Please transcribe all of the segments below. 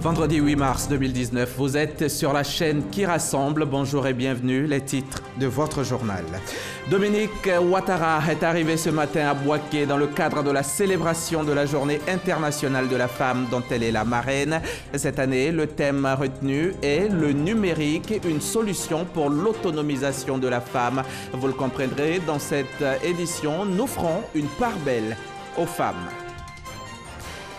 Vendredi 8 mars 2019, vous êtes sur la chaîne qui rassemble. Bonjour et bienvenue, les titres de votre journal. Dominique Ouattara est arrivé ce matin à Bouaké dans le cadre de la célébration de la Journée internationale de la femme dont elle est la marraine. Cette année, le thème retenu est le numérique, une solution pour l'autonomisation de la femme. Vous le comprendrez, dans cette édition, nous ferons une part belle aux femmes.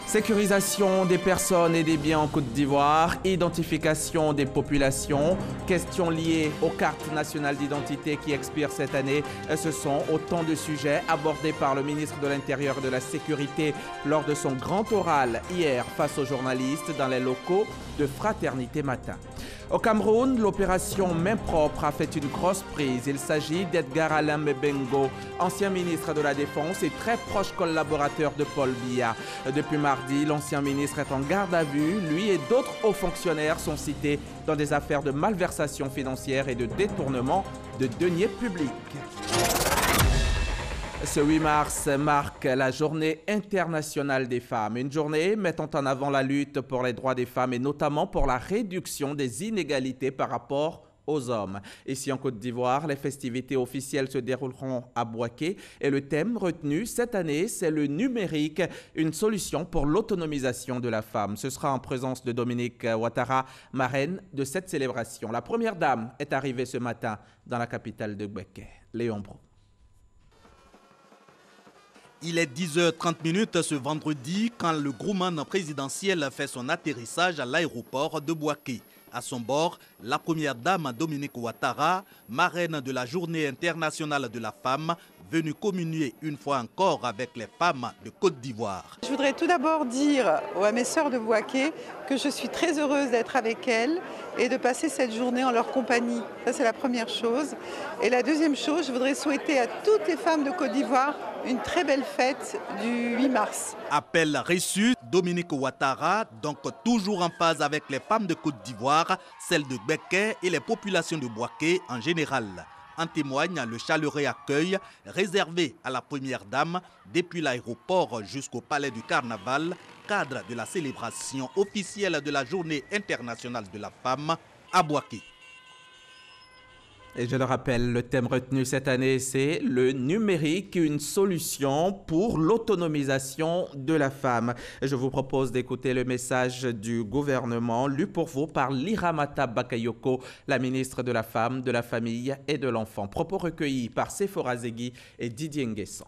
Sécurisation des personnes et des biens en Côte d'Ivoire, identification des populations, questions liées aux cartes nationales d'identité qui expirent cette année. Ce sont autant de sujets abordés par le ministre de l'Intérieur et de la Sécurité lors de son grand oral hier face aux journalistes dans les locaux de Fraternité Matin. Au Cameroun, l'opération Main Propre a fait une grosse prise. Il s'agit d'Edgar Alain Mebengo, ancien ministre de la Défense et très proche collaborateur de Paul Biya. Depuis mardi, l'ancien ministre est en garde à vue. Lui et d'autres hauts fonctionnaires sont cités dans des affaires de malversation financière et de détournement de deniers publics. Ce 8 mars marque la Journée internationale des femmes, une journée mettant en avant la lutte pour les droits des femmes et notamment pour la réduction des inégalités par rapport aux hommes. Ici en Côte d'Ivoire, les festivités officielles se dérouleront à Bouaké et le thème retenu cette année, c'est le numérique, une solution pour l'autonomisation de la femme. Ce sera en présence de Dominique Ouattara, marraine de cette célébration. La première dame est arrivée ce matin dans la capitale de Bouaké, Léon Bro. Il est 10h30 ce vendredi quand le groupement présidentiel fait son atterrissage à l'aéroport de Bouaké. À son bord, la première dame Dominique Ouattara, marraine de la Journée internationale de la femme, venue communier une fois encore avec les femmes de Côte d'Ivoire. Je voudrais tout d'abord dire à mes sœurs de Bouaké que je suis très heureuse d'être avec elles et de passer cette journée en leur compagnie. Ça, c'est la première chose. Et la deuxième chose, je voudrais souhaiter à toutes les femmes de Côte d'Ivoire une très belle fête du 8 mars. Appel reçu, Dominique Ouattara, donc toujours en phase avec les femmes de Côte d'Ivoire, celles de Bouaké et les populations de Bouaké en général. En témoigne le chaleureux accueil réservé à la première dame depuis l'aéroport jusqu'au palais du Carnaval, cadre de la célébration officielle de la Journée internationale de la femme à Bouaké. Et je le rappelle, le thème retenu cette année, c'est le numérique, une solution pour l'autonomisation de la femme. Je vous propose d'écouter le message du gouvernement lu pour vous par Liramata Bakayoko, la ministre de la Femme, de la Famille et de l'Enfant. Propos recueillis par Sephora Zegui et Didier Nguessan.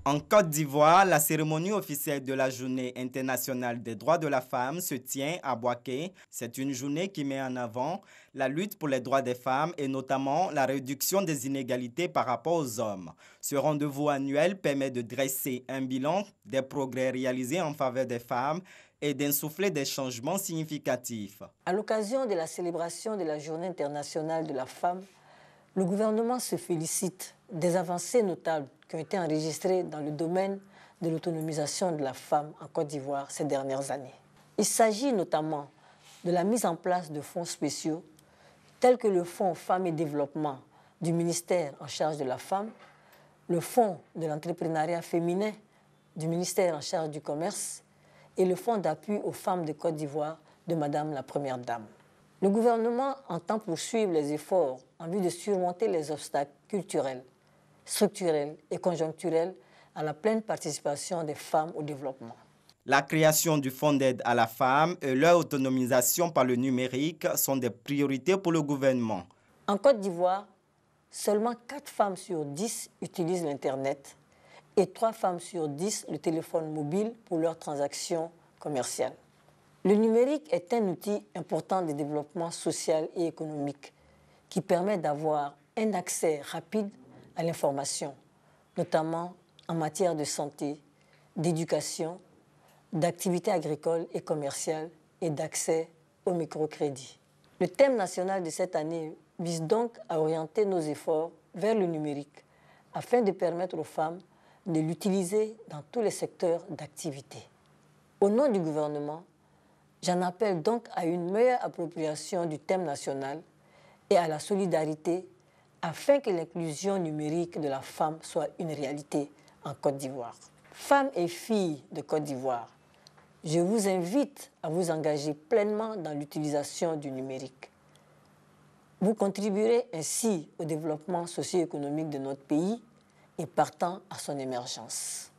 En Côte d'Ivoire, la cérémonie officielle de la Journée internationale des droits de la femme se tient à Bouaké. C'est une journée qui met en avant la lutte pour les droits des femmes et notamment la réduction des inégalités par rapport aux hommes. Ce rendez-vous annuel permet de dresser un bilan des progrès réalisés en faveur des femmes et d'insuffler des changements significatifs. À l'occasion de la célébration de la Journée internationale de la femme, le gouvernement se félicite des avancées notables qui ont été enregistrées dans le domaine de l'autonomisation de la femme en Côte d'Ivoire ces dernières années. Il s'agit notamment de la mise en place de fonds spéciaux tels que le Fonds Femmes et Développement du ministère en charge de la femme, le Fonds de l'entrepreneuriat féminin du ministère en charge du commerce et le Fonds d'appui aux femmes de Côte d'Ivoire de Madame la Première Dame. Le gouvernement entend poursuivre les efforts en vue de surmonter les obstacles culturels, structurels et conjoncturels à la pleine participation des femmes au développement. La création du Fonds d'aide à la femme et leur autonomisation par le numérique sont des priorités pour le gouvernement. En Côte d'Ivoire, seulement 4 femmes sur 10 utilisent l'Internet et 3 femmes sur 10 le téléphone mobile pour leurs transactions commerciales. Le numérique est un outil important de développement social et économique qui permet d'avoir un accès rapide à l'information, notamment en matière de santé, d'éducation, d'activités agricoles et commerciales et d'accès au microcrédit. Le thème national de cette année vise donc à orienter nos efforts vers le numérique afin de permettre aux femmes de l'utiliser dans tous les secteurs d'activité. Au nom du gouvernement, j'en appelle donc à une meilleure appropriation du thème national et à la solidarité afin que l'inclusion numérique de la femme soit une réalité en Côte d'Ivoire. Femmes et filles de Côte d'Ivoire, je vous invite à vous engager pleinement dans l'utilisation du numérique. Vous contribuerez ainsi au développement socio-économique de notre pays et partant à son émergence.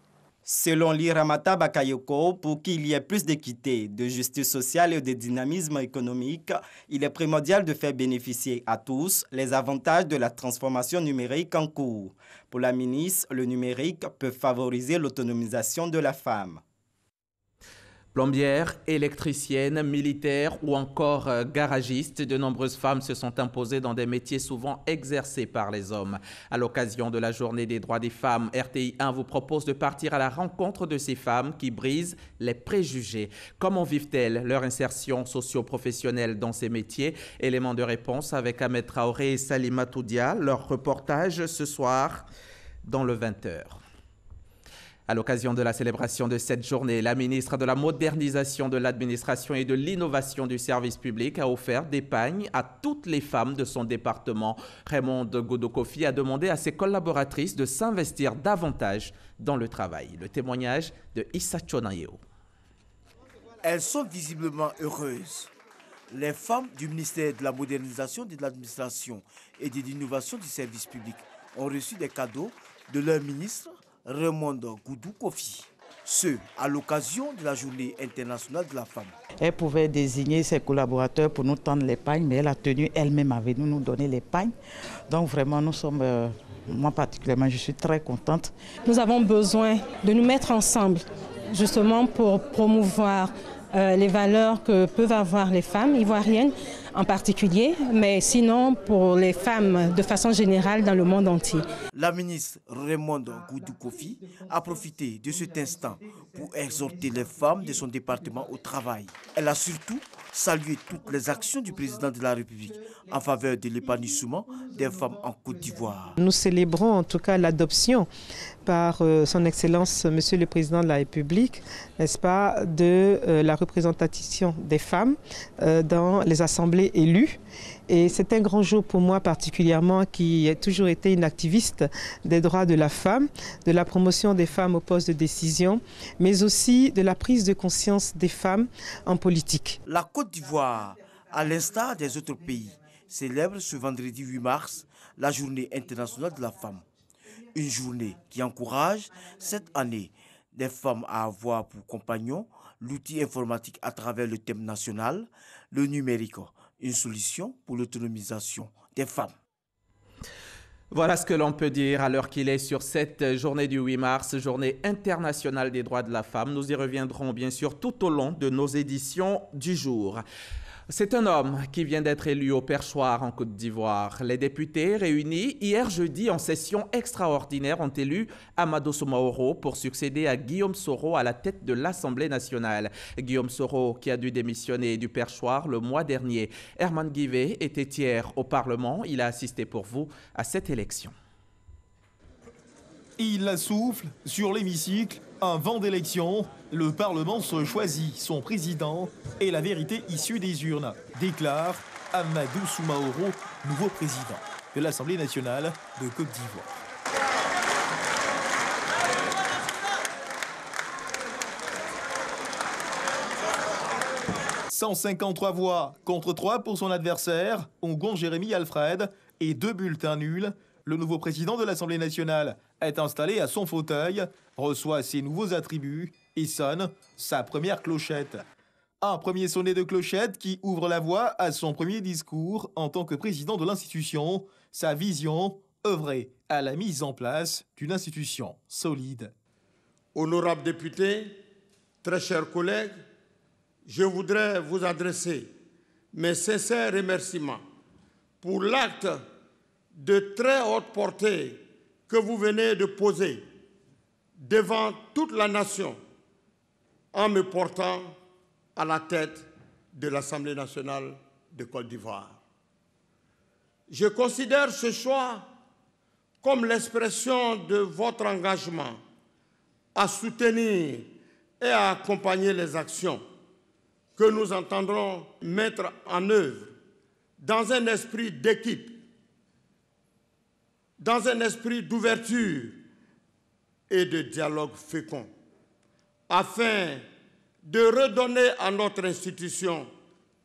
Selon l'Iramata Bakayoko, pour qu'il y ait plus d'équité, de justice sociale et de dynamisme économique, il est primordial de faire bénéficier à tous les avantages de la transformation numérique en cours. Pour la ministre, le numérique peut favoriser l'autonomisation de la femme. Plombières, électriciennes, militaires ou encore garagistes, de nombreuses femmes se sont imposées dans des métiers souvent exercés par les hommes. À l'occasion de la Journée des droits des femmes, RTI 1 vous propose de partir à la rencontre de ces femmes qui brisent les préjugés. Comment vivent-elles leur insertion socio-professionnelle dans ces métiers? Élément de réponse avec Ahmed Traoré et Salima Toudia. Leur reportage ce soir dans le 20h. À l'occasion de la célébration de cette journée, la ministre de la Modernisation de l'Administration et de l'Innovation du Service public a offert des pagnes à toutes les femmes de son département. Raymonde Godokofi a demandé à ses collaboratrices de s'investir davantage dans le travail. Le témoignage de Issa Chonayeo. Elles sont visiblement heureuses. Les femmes du ministère de la Modernisation de l'Administration et de l'Innovation du Service public ont reçu des cadeaux de leur ministre Raymonde Godokofi, ce à l'occasion de la Journée internationale de la femme. Elle pouvait désigner ses collaborateurs pour nous tendre les pagnes, mais elle a tenu elle-même avec nous donner les pagnes. Donc vraiment, nous sommes, moi particulièrement, je suis très contente. Nous avons besoin de nous mettre ensemble, justement pour promouvoir les valeurs que peuvent avoir les femmes ivoiriennes en particulier, mais sinon pour les femmes de façon générale dans le monde entier. La ministre Raymonde Godokofi a profité de cet instant pour exhorter les femmes de son département au travail. Elle a surtout salué toutes les actions du président de la République en faveur de l'épanouissement des femmes en Côte d'Ivoire. Nous célébrons en tout cas l'adoption par son Excellence Monsieur le Président de la République, n'est-ce pas, de la représentation des femmes dans les assemblées élues. Et c'est un grand jour pour moi particulièrement, qui ai toujours été une activiste des droits de la femme, de la promotion des femmes au poste de décision, mais aussi de la prise de conscience des femmes en politique. La Côte d'Ivoire, à l'instar des autres pays, célèbre ce vendredi 8 mars la Journée internationale de la femme. Une journée qui encourage cette année des femmes à avoir pour compagnon l'outil informatique à travers le thème national, le numérique, une solution pour l'autonomisation des femmes. Voilà ce que l'on peut dire à l'heure qu'il est sur cette journée du 8 mars, journée internationale des droits de la femme. Nous y reviendrons bien sûr tout au long de nos éditions du jour. C'est un homme qui vient d'être élu au perchoir en Côte d'Ivoire. Les députés réunis hier jeudi en session extraordinaire ont élu Amadou Soumaoro pour succéder à Guillaume Soro à la tête de l'Assemblée nationale. Guillaume Soro qui a dû démissionner du perchoir le mois dernier. Herman Guivet était hier au Parlement. Il a assisté pour vous à cette élection. Il souffle sur l'hémicycle, un vent d'élection. Le Parlement se choisit son président et la vérité issue des urnes, déclare Amadou Soumaoro, nouveau président de l'Assemblée nationale de Côte d'Ivoire. « 153 voix contre 3 pour son adversaire, Ongon Jérémy Alfred, et 2 bulletins nuls. Le nouveau président de l'Assemblée nationale est installé à son fauteuil, reçoit ses nouveaux attributs et sonne sa première clochette. Un premier sonnet de clochette qui ouvre la voie à son premier discours en tant que président de l'institution. Sa vision, œuvrer à la mise en place d'une institution solide. Honorables députés, très chers collègues, je voudrais vous adresser mes sincères remerciements pour l'acte de très haute portée que vous venez de poser devant toute la nation en me portant à la tête de l'Assemblée nationale de Côte d'Ivoire. Je considère ce choix comme l'expression de votre engagement à soutenir et à accompagner les actions que nous entendrons mettre en œuvre dans un esprit d'équipe, dans un esprit d'ouverture et de dialogue fécond, afin de redonner à notre institution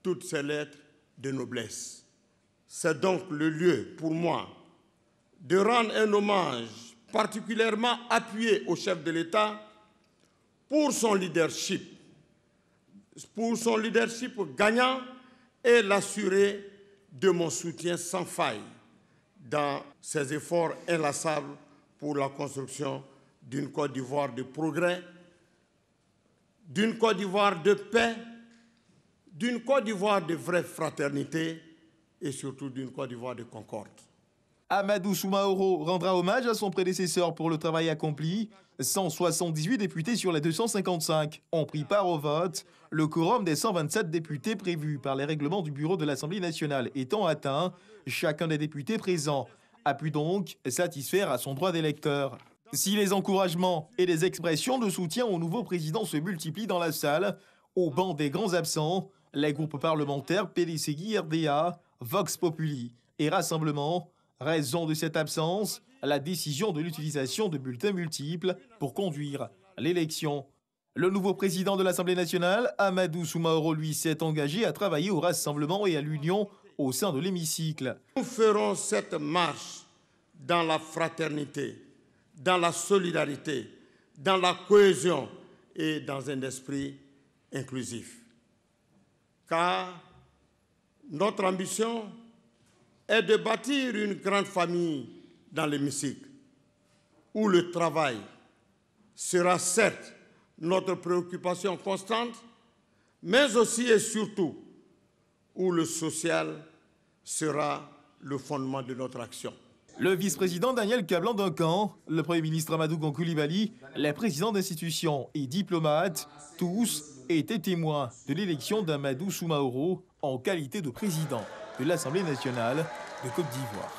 toutes ses lettres de noblesse. C'est donc le lieu pour moi de rendre un hommage particulièrement appuyé au chef de l'État pour son leadership gagnant et l'assurer de mon soutien sans faille dans ses efforts inlassables pour la construction d'une Côte d'Ivoire de progrès, d'une Côte d'Ivoire de paix, d'une Côte d'Ivoire de vraie fraternité et surtout d'une Côte d'Ivoire de concorde. Amadou Soumaoro rendra hommage à son prédécesseur pour le travail accompli. 178 députés sur les 255 ont pris part au vote. Le quorum des 127 députés prévus par les règlements du bureau de l'Assemblée nationale étant atteint, chacun des députés présents a pu donc satisfaire à son droit d'électeur. Si les encouragements et les expressions de soutien au nouveau président se multiplient dans la salle, au banc des grands absents, les groupes parlementaires PDCI, RDA, Vox Populi et Rassemblement, raison de cette absence, la décision de l'utilisation de bulletins multiples pour conduire l'élection. Le nouveau président de l'Assemblée nationale, Amadou Soumaoro, lui, s'est engagé à travailler au rassemblement et à l'union au sein de l'hémicycle. Nous ferons cette marche dans la fraternité, dans la solidarité, dans la cohésion et dans un esprit inclusif. Car notre ambition est de bâtir une grande famille dans l'hémicycle, où le travail sera certes notre préoccupation constante, mais aussi et surtout où le social sera le fondement de notre action. Le vice-président Daniel Kablan-Duncan, le premier ministre Amadou Gon Coulibaly, les présidents d'institutions et diplomates, tous étaient témoins de l'élection d'Amadou Soumaoro en qualité de président de l'Assemblée nationale de Côte d'Ivoire.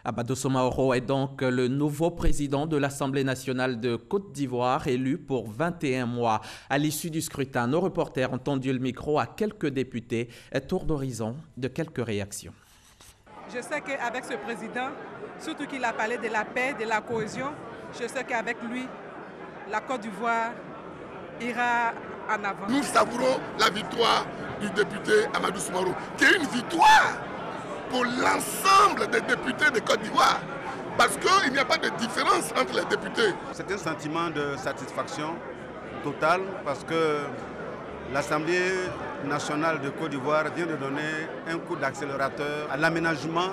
Amadou Soumaoro est donc le nouveau président de l'Assemblée nationale de Côte d'Ivoire, élu pour 21 mois. À l'issue du scrutin, nos reporters ont tendu le micro à quelques députés. Tour d'horizon de quelques réactions. Je sais qu'avec ce président, surtout qu'il a parlé de la paix, de la cohésion, je sais qu'avec lui, la Côte d'Ivoire ira en avant. Nous savourons la victoire du député Amadou Soumaoro, qui est une victoire pour l'ensemble des députés de Côte d'Ivoire, parce qu'il n'y a pas de différence entre les députés. C'est un sentiment de satisfaction totale, parce que l'Assemblée nationale de Côte d'Ivoire vient de donner un coup d'accélérateur à l'aménagement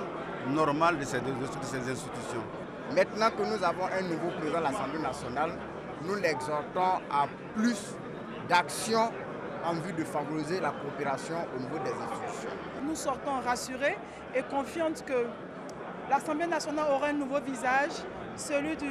normal de ces institutions. Maintenant que nous avons un nouveau président de l'Assemblée nationale, nous l'exhortons à plus d'actions en vue de favoriser la coopération au niveau des institutions. Nous sortons rassurés et confiantes que l'Assemblée nationale aura un nouveau visage, celui du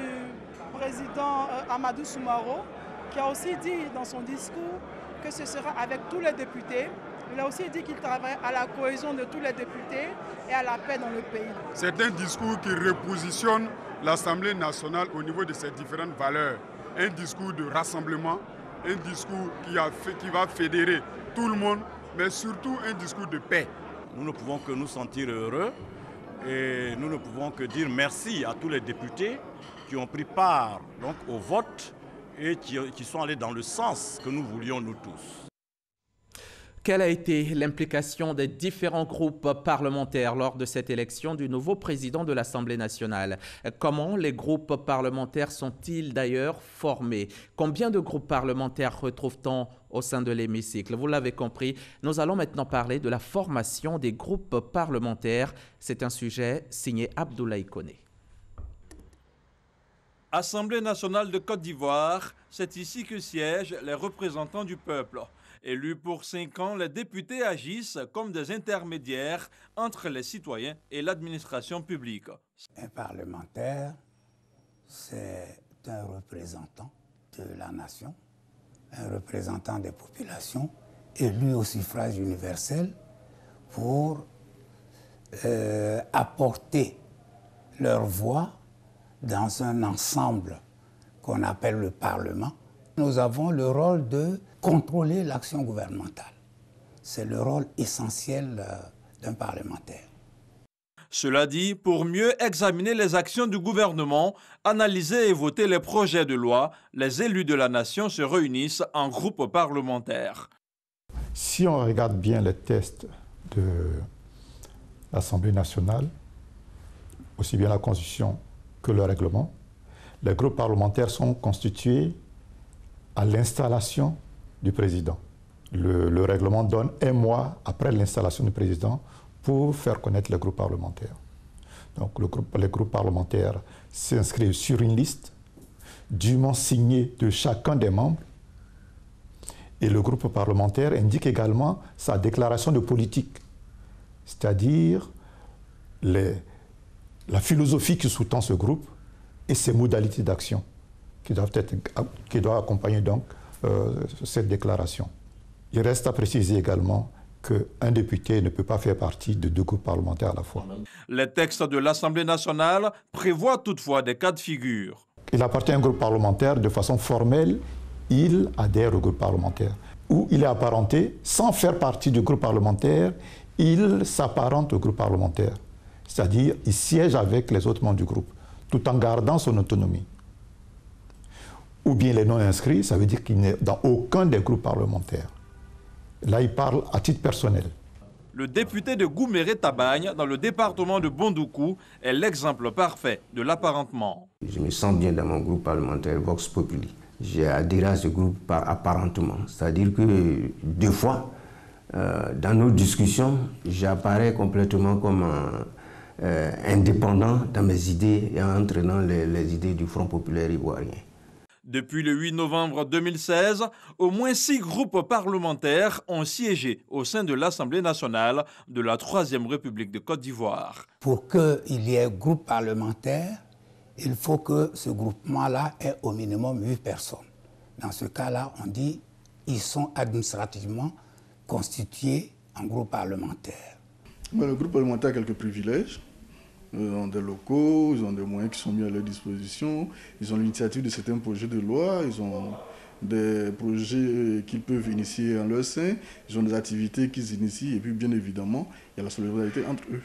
président Amadou Soumaoro, qui a aussi dit dans son discours que ce sera avec tous les députés. Il a aussi dit qu'il travaille à la cohésion de tous les députés et à la paix dans le pays. C'est un discours qui repositionne l'Assemblée nationale au niveau de ses différentes valeurs. Un discours de rassemblement, un discours qui va fédérer tout le monde, mais surtout un discours de paix. Nous ne pouvons que nous sentir heureux et nous ne pouvons que dire merci à tous les députés qui ont pris part donc, au vote et qui sont allés dans le sens que nous voulions nous tous. Quelle a été l'implication des différents groupes parlementaires lors de cette élection du nouveau président de l'Assemblée nationale? Comment les groupes parlementaires sont-ils d'ailleurs formés? Combien de groupes parlementaires retrouve-t-on au sein de l'hémicycle? Vous l'avez compris, nous allons maintenant parler de la formation des groupes parlementaires. C'est un sujet signé Abdoulaye Koné. Assemblée nationale de Côte d'Ivoire, c'est ici que siègent les représentants du peuple. Élus pour 5 ans, les députés agissent comme des intermédiaires entre les citoyens et l'administration publique. Un parlementaire, c'est un représentant de la nation, un représentant des populations, élu au suffrage universel pour apporter leur voix dans un ensemble qu'on appelle le Parlement. Nous avons le rôle de contrôler l'action gouvernementale. C'est le rôle essentiel d'un parlementaire. Cela dit, pour mieux examiner les actions du gouvernement, analyser et voter les projets de loi, les élus de la nation se réunissent en groupe parlementaire. Si on regarde bien les textes de l'Assemblée nationale, aussi bien la Constitution que le règlement, les groupes parlementaires sont constitués à l'installation du président. Le règlement donne 1 mois après l'installation du président pour faire connaître les groupes parlementaires. Donc les groupes parlementaires s'inscrivent sur une liste dûment signée de chacun des membres. Et le groupe parlementaire indique également sa déclaration de politique, c'est-à-dire la philosophie qui sous-tend ce groupe et ses modalités d'action qui doivent accompagner donc cette déclaration. Il reste à préciser également qu'un député ne peut pas faire partie de 2 groupes parlementaires à la fois. Les textes de l'Assemblée nationale prévoient toutefois des cas de figure. Il appartient à un groupe parlementaire de façon formelle, il adhère au groupe parlementaire. Ou il est apparenté, sans faire partie du groupe parlementaire, il s'apparente au groupe parlementaire. C'est-à-dire, il siège avec les autres membres du groupe, tout en gardant son autonomie. Ou bien les non-inscrits, ça veut dire qu'il n'est dans aucun des groupes parlementaires. Là, il parle à titre personnel. Le député de Gouméré-Tabagne, dans le département de Bondoukou, est l'exemple parfait de l'apparentement. Je me sens bien dans mon groupe parlementaire Vox Populi. J'ai adhéré à ce groupe par apparentement. C'est-à-dire que, des fois, dans nos discussions, j'apparais complètement comme indépendant dans mes idées et en entraînant les idées du Front populaire ivoirien. Depuis le 8 novembre 2016, au moins 6 groupes parlementaires ont siégé au sein de l'Assemblée nationale de la 3e République de Côte d'Ivoire. Pour qu'il y ait un groupe parlementaire, il faut que ce groupement-là ait au minimum 8 personnes. Dans ce cas-là, on dit qu'ils sont administrativement constitués en groupe parlementaire. Le groupe parlementaire a quelques privilèges. Ils ont des locaux, ils ont des moyens qui sont mis à leur disposition, ils ont l'initiative de certains projets de loi, ils ont des projets qu'ils peuvent initier en leur sein, ils ont des activités qu'ils initient et puis bien évidemment, il y a la solidarité entre eux.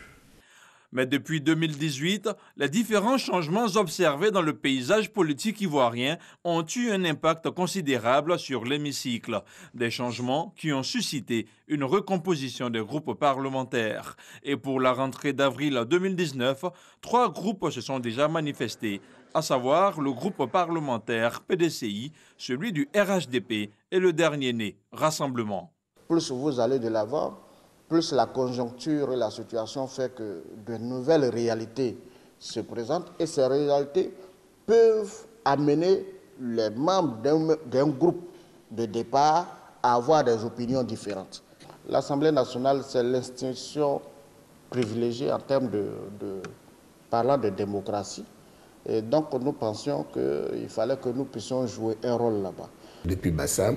Mais depuis 2018, les différents changements observés dans le paysage politique ivoirien ont eu un impact considérable sur l'hémicycle. Des changements qui ont suscité une recomposition des groupes parlementaires. Et pour la rentrée d'avril 2019, 3 groupes se sont déjà manifestés, à savoir le groupe parlementaire PDCI, celui du RHDP et le dernier né, Rassemblement. Plus vous allez de l'avant, plus la conjoncture et la situation fait que de nouvelles réalités se présentent et ces réalités peuvent amener les membres d'un groupe de départ à avoir des opinions différentes. L'Assemblée nationale, c'est l'institution privilégiée en termes parlant de démocratie. Et donc nous pensions qu'il fallait que nous puissions jouer un rôle là-bas. Depuis Bassam,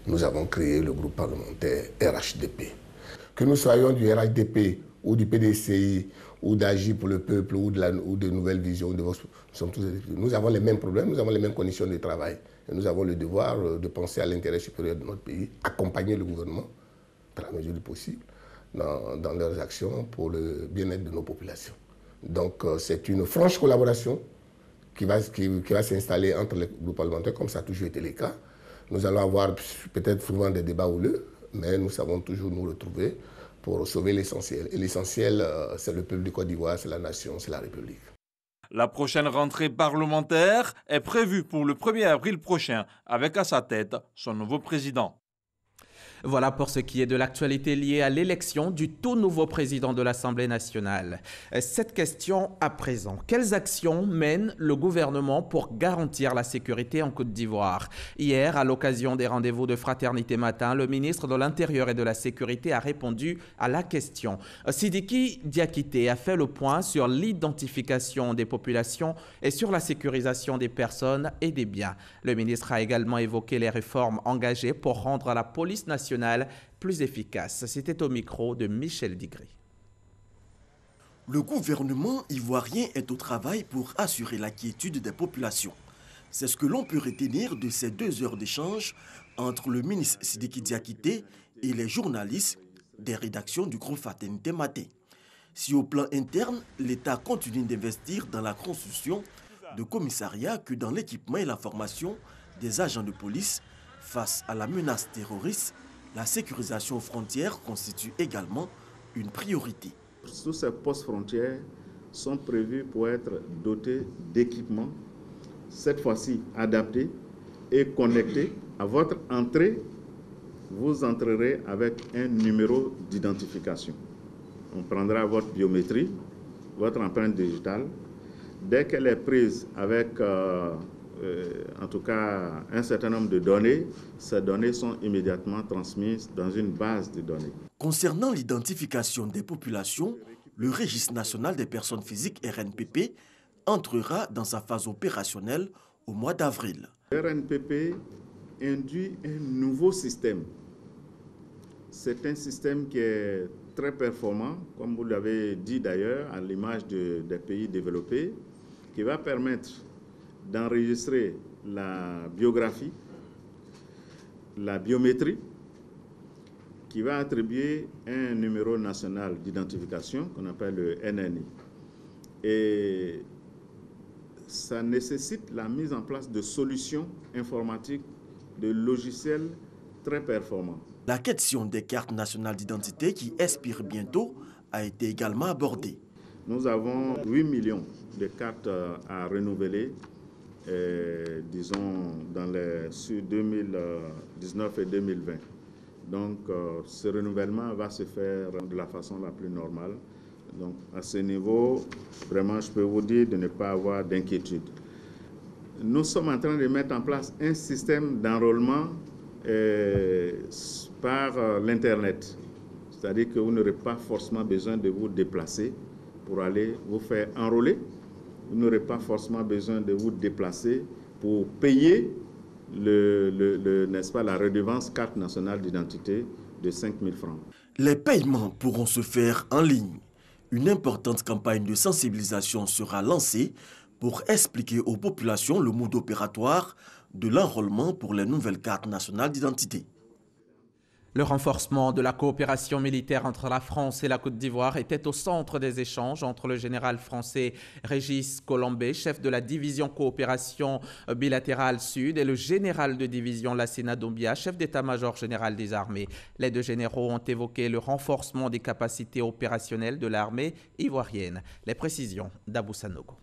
nous avons créé le groupe parlementaire RHDP. Que nous soyons du RHDP ou du PDCI ou d'Agir pour le peuple ou de Nouvelles Visions, nous avons les mêmes problèmes, nous avons les mêmes conditions de travail. Et nous avons le devoir de penser à l'intérêt supérieur de notre pays, accompagner le gouvernement, par la mesure du possible, dans leurs actions pour le bien-être de nos populations. Donc c'est une franche collaboration qui va s'installer entre les groupes parlementaires, comme ça a toujours été le cas. Nous allons avoir peut-être souvent des débats houleux, mais nous savons toujours nous retrouver pour sauver l'essentiel. Et l'essentiel, c'est le peuple du Côte d'Ivoire, c'est la nation, c'est la République. La prochaine rentrée parlementaire est prévue pour le 1er avril prochain, avec à sa tête son nouveau président. Voilà pour ce qui est de l'actualité liée à l'élection du tout nouveau président de l'Assemblée nationale. Cette question à présent. Quelles actions mène le gouvernement pour garantir la sécurité en Côte d'Ivoire? Hier, à l'occasion des rendez-vous de Fraternité Matin, le ministre de l'Intérieur et de la Sécurité a répondu à la question. Sidiki Diakité a fait le point sur l'identification des populations et sur la sécurisation des personnes et des biens. Le ministre a également évoqué les réformes engagées pour rendre la police nationale plus efficace. C'était au micro de Michel Digré. Le gouvernement ivoirien est au travail pour assurer la quiétude des populations. C'est ce que l'on peut retenir de ces 2 heures d'échange entre le ministre Sidiki Diakité et les journalistes des rédactions du groupe Fraternité Matin. Si au plan interne, l'État continue d'investir dans la construction de commissariats que dans l'équipement et la formation des agents de police, face à la menace terroriste, la sécurisation aux frontières constitue également une priorité. Tous ces postes frontières sont prévus pour être dotés d'équipements, cette fois-ci adaptés et connectés. À votre entrée, vous entrerez avec un numéro d'identification. On prendra votre biométrie, votre empreinte digitale. Dès qu'elle est prise avec, en tout cas, un certain nombre de données, ces données sont immédiatement transmises dans une base de données. Concernant l'identification des populations, le Registre national des personnes physiques RNPP entrera dans sa phase opérationnelle au mois d'avril. Le RNPP induit un nouveau système. C'est un système qui est très performant, comme vous l'avez dit d'ailleurs, à l'image des pays développés, qui va permettre d'enregistrer la biographie, la biométrie, qui va attribuer un numéro national d'identification qu'on appelle le NNI. Et ça nécessite la mise en place de solutions informatiques, de logiciels très performants. La question des cartes nationales d'identité qui expire bientôt a été également abordée. Nous avons 8 millions de cartes à renouveler, disons, sur 2019 et 2020. Donc, ce renouvellement va se faire de la façon la plus normale. Donc, à ce niveau, vraiment, je peux vous dire de ne pas avoir d'inquiétude. Nous sommes en train de mettre en place un système d'enrôlement par l'Internet. C'est-à-dire que vous n'aurez pas forcément besoin de vous déplacer pour aller vous faire enrôler. Vous n'aurez pas forcément besoin de vous déplacer pour payer n'est-ce pas, la redevance carte nationale d'identité de 5 000 francs. Les paiements pourront se faire en ligne. Une importante campagne de sensibilisation sera lancée pour expliquer aux populations le mode opératoire de l'enrôlement pour les nouvelles cartes nationales d'identité. Le renforcement de la coopération militaire entre la France et la Côte d'Ivoire était au centre des échanges entre le général français Régis Colombet, chef de la division coopération bilatérale sud, et le général de division Lassina Doumbia, chef d'état-major général des armées. Les deux généraux ont évoqué le renforcement des capacités opérationnelles de l'armée ivoirienne. Les précisions d'Abou Sanogo.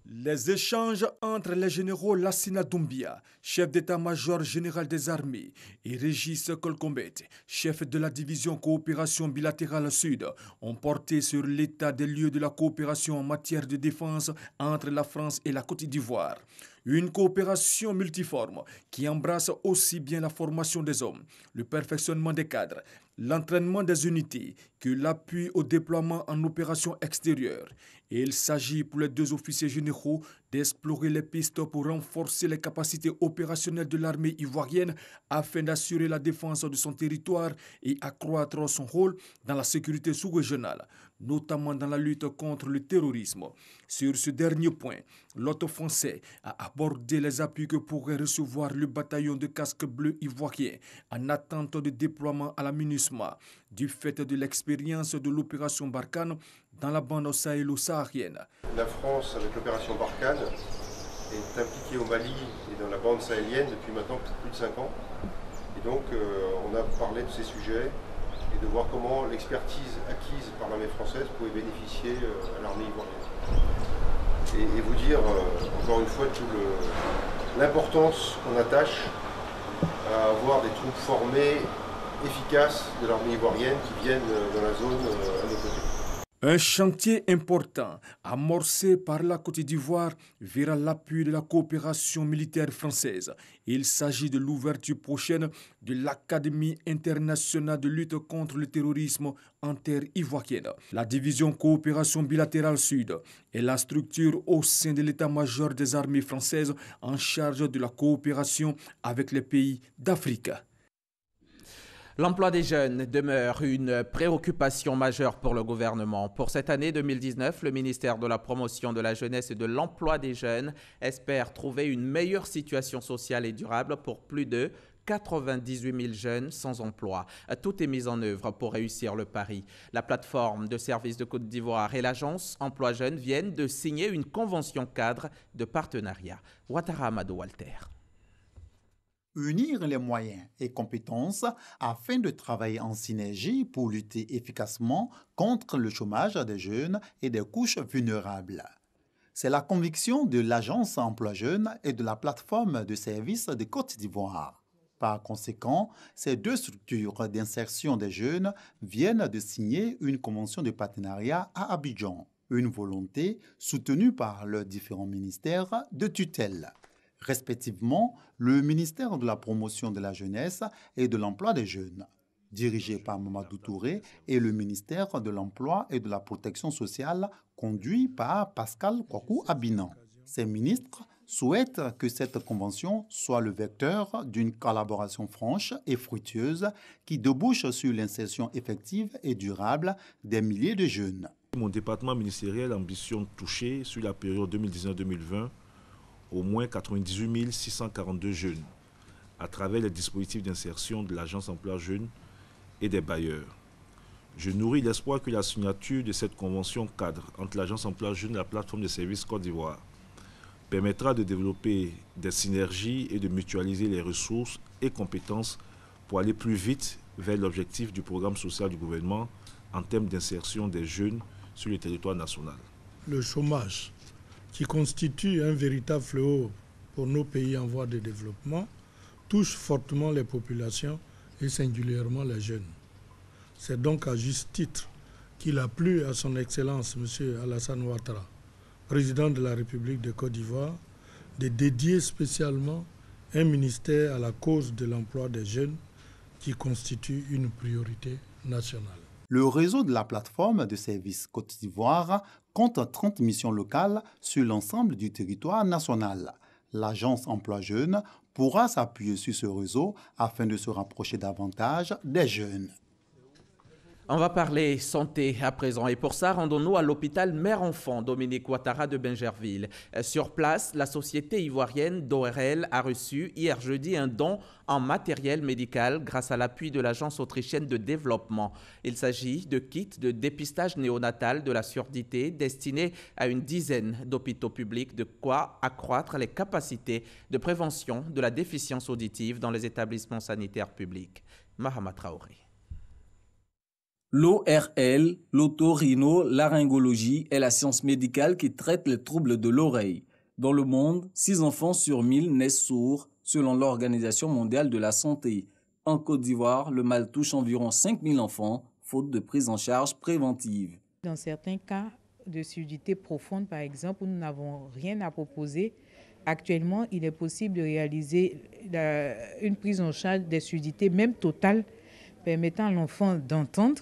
Les échanges entre les généraux Lassina Doumbia, chef d'état-major général des armées, et Régis Colombet, chef de la division coopération bilatérale sud, ont porté sur l'état des lieux de la coopération en matière de défense entre la France et la Côte d'Ivoire. Une coopération multiforme qui embrasse aussi bien la formation des hommes, le perfectionnement des cadres, l'entraînement des unités que l'appui au déploiement en opération extérieure. Et il s'agit pour les deux officiers généraux d'explorer les pistes pour renforcer les capacités opérationnelles de l'armée ivoirienne afin d'assurer la défense de son territoire et accroître son rôle dans la sécurité sous-régionale, notamment dans la lutte contre le terrorisme. Sur ce dernier point, l'hôte français a abordé les appuis que pourrait recevoir le bataillon de casques bleus ivoirien en attente de déploiement à la MINUSMA, du fait de l'expérience de l'opération Barkhane dans la bande sahélo-saharienne. La France, avec l'opération Barkhane, est impliquée au Mali et dans la bande sahélienne depuis maintenant plus de 5 ans. Et donc, on a parlé de ces sujets et de voir comment l'expertise acquise par l'armée française pouvait bénéficier à l'armée ivoirienne. Et vous dire, encore une fois, toute l'importance qu'on attache à avoir des troupes formées, efficaces de l'armée ivoirienne qui viennent dans la zone à nos côtés. Un chantier important amorcé par la Côte d'Ivoire verra l'appui de la coopération militaire française. Il s'agit de l'ouverture prochaine de l'Académie internationale de lutte contre le terrorisme en terre ivoirienne. La division coopération bilatérale sud est la structure au sein de l'état-major des armées françaises en charge de la coopération avec les pays d'Afrique. L'emploi des jeunes demeure une préoccupation majeure pour le gouvernement. Pour cette année 2019, le ministère de la Promotion de la Jeunesse et de l'Emploi des Jeunes espère trouver une meilleure situation sociale et durable pour plus de 98 000 jeunes sans emploi. Tout est mis en œuvre pour réussir le pari. La plateforme de services de Côte d'Ivoire et l'agence Emploi Jeunes viennent de signer une convention cadre de partenariat. Ouattara Amadou Walter. Unir les moyens et compétences afin de travailler en synergie pour lutter efficacement contre le chômage des jeunes et des couches vulnérables. C'est la conviction de l'agence Emploi Jeunes et de la plateforme de services de Côte d'Ivoire. Par conséquent, ces deux structures d'insertion des jeunes viennent de signer une convention de partenariat à Abidjan, une volonté soutenue par leurs différents ministères de tutelle. Respectivement, le ministère de la Promotion de la Jeunesse et de l'Emploi des Jeunes, dirigé par Mamadou Touré, et le ministère de l'Emploi et de la Protection sociale, conduit par Pascal Kwaku Abinan. Ces ministres souhaitent que cette convention soit le vecteur d'une collaboration franche et fructueuse qui débouche sur l'insertion effective et durable des milliers de jeunes. Mon département ministériel ambitionne toucher, sur la période 2019-2020, au moins 98 642 jeunes à travers les dispositifs d'insertion de l'agence Emploi Jeunes et des bailleurs. Je nourris l'espoir que la signature de cette convention cadre entre l'agence Emploi Jeunes et la plateforme de services Côte d'Ivoire permettra de développer des synergies et de mutualiser les ressources et compétences pour aller plus vite vers l'objectif du programme social du gouvernement en termes d'insertion des jeunes sur le territoire national. Le chômage, qui constitue un véritable fléau pour nos pays en voie de développement, touche fortement les populations et singulièrement les jeunes. C'est donc à juste titre qu'il a plu à son Excellence M. Alassane Ouattara, président de la République de Côte d'Ivoire, de dédier spécialement un ministère à la cause de l'emploi des jeunes qui constitue une priorité nationale. Le réseau de la plateforme de services Côte d'Ivoire compte 30 missions locales sur l'ensemble du territoire national. L'agence Emploi Jeunes pourra s'appuyer sur ce réseau afin de se rapprocher davantage des jeunes. On va parler santé à présent et pour ça, rendons-nous à l'hôpital Mère-Enfant Dominique Ouattara de Bingerville. Sur place, la société ivoirienne d'ORL a reçu hier jeudi un don en matériel médical grâce à l'appui de l'agence autrichienne de développement. Il s'agit de kits de dépistage néonatal de la surdité destinés à une dizaine d'hôpitaux publics, de quoi accroître les capacités de prévention de la déficience auditive dans les établissements sanitaires publics. Mahama Traoré. L'ORL, l'otorhinolaryngologie, est la science médicale qui traite les troubles de l'oreille. Dans le monde, 6 enfants sur 1000 naissent sourds, selon l'Organisation mondiale de la santé. En Côte d'Ivoire, le mal touche environ 5000 enfants, faute de prise en charge préventive. Dans certains cas de surdité profonde, par exemple, où nous n'avons rien à proposer, actuellement, il est possible de réaliser une prise en charge des surdités, même totale, permettant à l'enfant d'entendre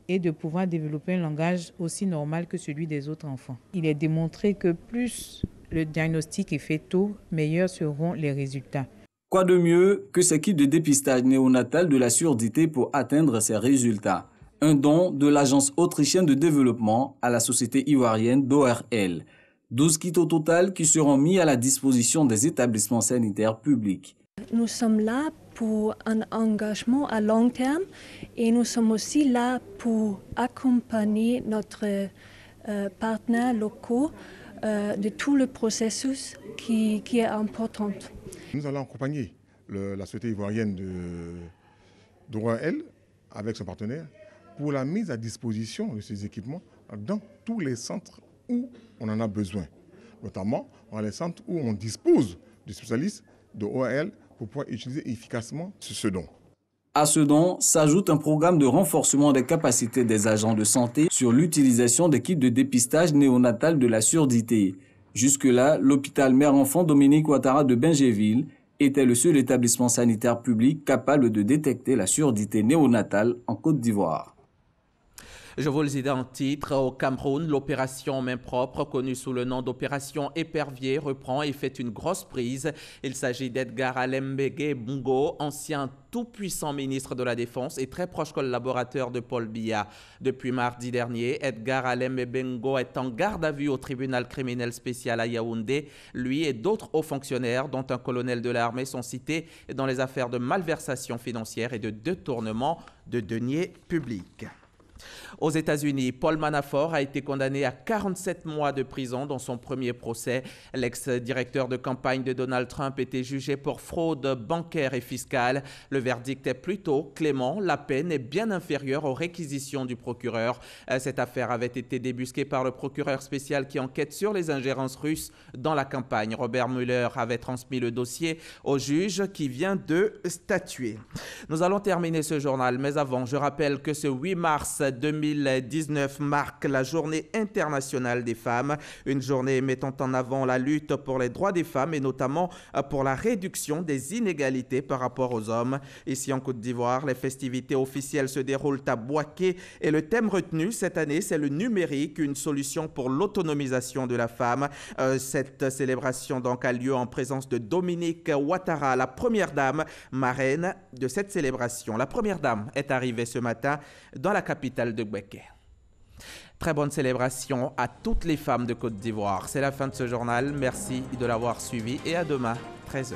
et de pouvoir développer un langage aussi normal que celui des autres enfants. Il est démontré que plus le diagnostic est fait tôt, meilleurs seront les résultats. Quoi de mieux que ces kits de dépistage néonatal de la surdité pour atteindre ces résultats? Un don de l'agence autrichienne de développement à la société ivoirienne d'ORL. 12 kits au total qui seront mis à la disposition des établissements sanitaires publics. Nous sommes là pour un engagement à long terme et nous sommes aussi là pour accompagner notre partenaires locaux de tout le processus qui est important. Nous allons accompagner la société ivoirienne d'ORL avec son partenaire pour la mise à disposition de ces équipements dans tous les centres où on en a besoin, notamment dans les centres où on dispose de spécialistes de ORL pour pouvoir utiliser efficacement ce don. À ce don s'ajoute un programme de renforcement des capacités des agents de santé sur l'utilisation des kits de dépistage néonatal de la surdité. Jusque-là, l'hôpital Mère-Enfant Dominique Ouattara de Bingerville était le seul établissement sanitaire public capable de détecter la surdité néonatale en Côte d'Ivoire. Je vous le disais en titre, au Cameroun, l'opération main propre, connue sous le nom d'opération Épervier, reprend et fait une grosse prise. Il s'agit d'Edgar Alembege Bungo, ancien tout-puissant ministre de la Défense et très proche collaborateur de Paul Biya. Depuis mardi dernier, Edgar Alembege Bungo est en garde à vue au tribunal criminel spécial à Yaoundé. Lui et d'autres hauts fonctionnaires, dont un colonel de l'armée, sont cités dans les affaires de malversation financière et de détournement de deniers publics. Aux États-Unis, Paul Manafort a été condamné à 47 mois de prison dans son premier procès. L'ex-directeur de campagne de Donald Trump était jugé pour fraude bancaire et fiscale. Le verdict est plutôt clément. La peine est bien inférieure aux réquisitions du procureur. Cette affaire avait été débusquée par le procureur spécial qui enquête sur les ingérences russes dans la campagne. Robert Mueller avait transmis le dossier au juge qui vient de statuer. Nous allons terminer ce journal, mais avant, je rappelle que ce 8 mars 2019 marque la Journée internationale des femmes, une journée mettant en avant la lutte pour les droits des femmes et notamment pour la réduction des inégalités par rapport aux hommes. Ici en Côte d'Ivoire, les festivités officielles se déroulent à Bouaké et le thème retenu cette année, c'est le numérique, une solution pour l'autonomisation de la femme. Cette célébration donc a lieu en présence de Dominique Ouattara, la première dame marraine de cette célébration. La première dame est arrivée ce matin dans la capitale de Bouaké. Très bonne célébration à toutes les femmes de Côte d'Ivoire. C'est la fin de ce journal. Merci de l'avoir suivi et à demain, 13h.